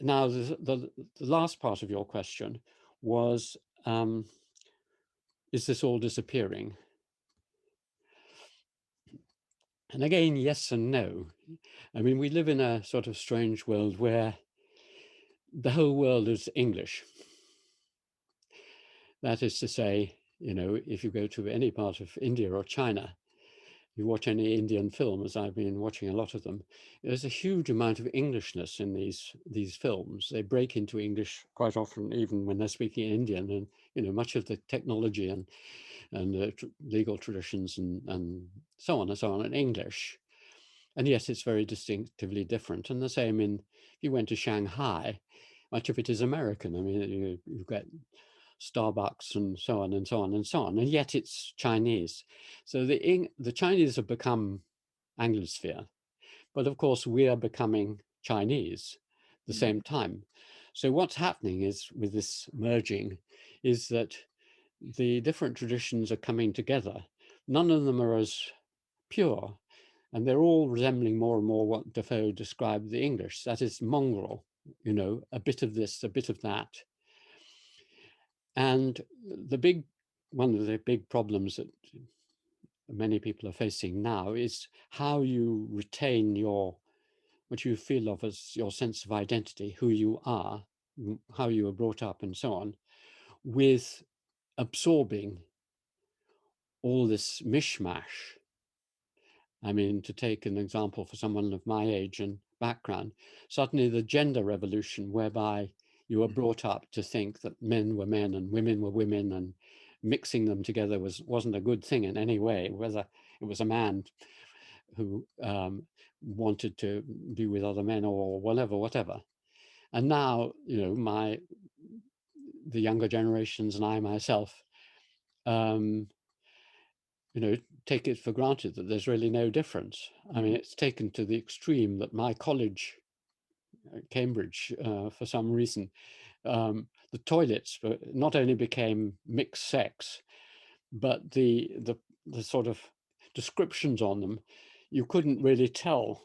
now the last part of your question was, is this all disappearing? And again, yes and no. I mean, we live in a sort of strange world where the whole world is English. That is to say, if you go to any part of India or China, you watch any Indian film, as I've been watching a lot of them, there's a huge amount of Englishness in these films. They break into English quite often, even when they're speaking Indian, and much of the technology and the legal traditions and so on and so on in English. And yes, it's very distinctively different. And the same if you went to Shanghai, much of it is American. I mean, you get Starbucks and so on and so on and so on, and yet it's Chinese. So the Chinese have become Anglosphere, but of course we are becoming Chinese at the same time. So what's happening is with this merging is that the different traditions are coming together. None of them are as pure, and they're all resembling more and more what Defoe described the English. That is mongrel, a bit of this, a bit of that. And one of the big problems that many people are facing now is how you retain what you feel of as your sense of identity, who you are, how you were brought up and so on, with absorbing all this mishmash. I mean, to take an example for someone of my age and background, suddenly the gender revolution, whereby you were brought up to think that men were men and women were women, and mixing them together wasn't a good thing in any way, whether it was a man who wanted to be with other men or whatever. And now, the younger generations and I myself, um, take it for granted that there's really no difference. I mean, it's taken to the extreme that my college, Cambridge, for some reason, the toilets not only became mixed sex, but the sort of descriptions on them, you couldn't really tell.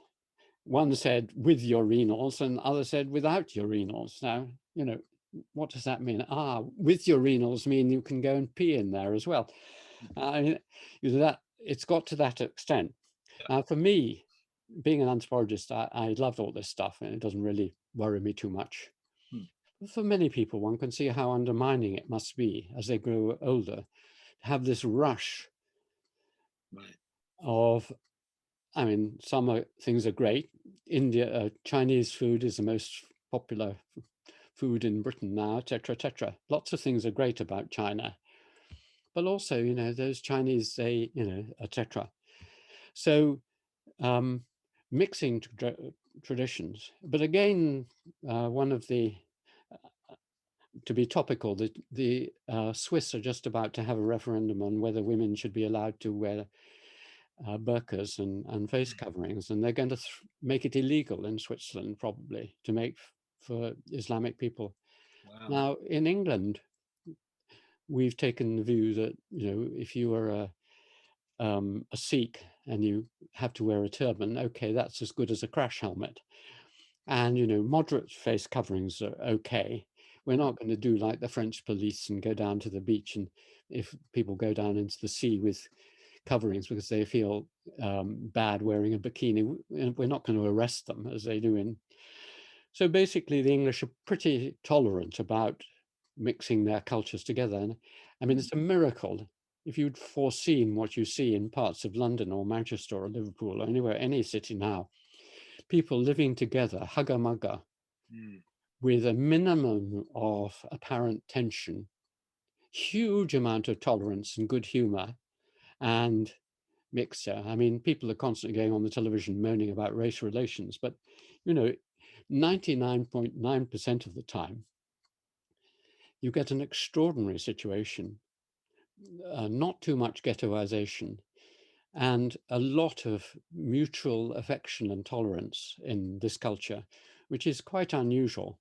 One said with urinals and other said without urinals. Now, what does that mean? With urinals mean you can go and pee in there as well. That it's got to that extent. Now, for me, being an anthropologist, I love all this stuff, and it doesn't really worry me too much. For many people, one can see how undermining it must be as they grow older to have this rush of, I mean, some things are great. Chinese food is the most popular food in Britain now, etc., etc. Lots of things are great about China, but also, those Chinese, etc. So mixing traditions. But again, one of the, to be topical, the Swiss are just about to have a referendum on whether women should be allowed to wear burqas and face coverings, and they're going to make it illegal in Switzerland, probably, to make for Islamic people. Wow. Now, in England, we've taken the view that, if you are a Sikh and you have to wear a turban, okay, that's as good as a crash helmet. And, moderate face coverings are okay. We're not going to do like the French police and go down to the beach, and if people go down into the sea with coverings because they feel bad wearing a bikini, we're not going to arrest them as they do in. So basically, the English are pretty tolerant about mixing their cultures together. And I mean, it's a miracle if you'd foreseen what you see in parts of London or Manchester or Liverpool or anywhere, any city now, people living together, hugger mugger, with a minimum of apparent tension, huge amount of tolerance and good humor and mixture. I mean, people are constantly going on the television moaning about race relations, but 99.9% of the time, you get an extraordinary situation, not too much ghettoization, and a lot of mutual affection and tolerance in this culture, which is quite unusual.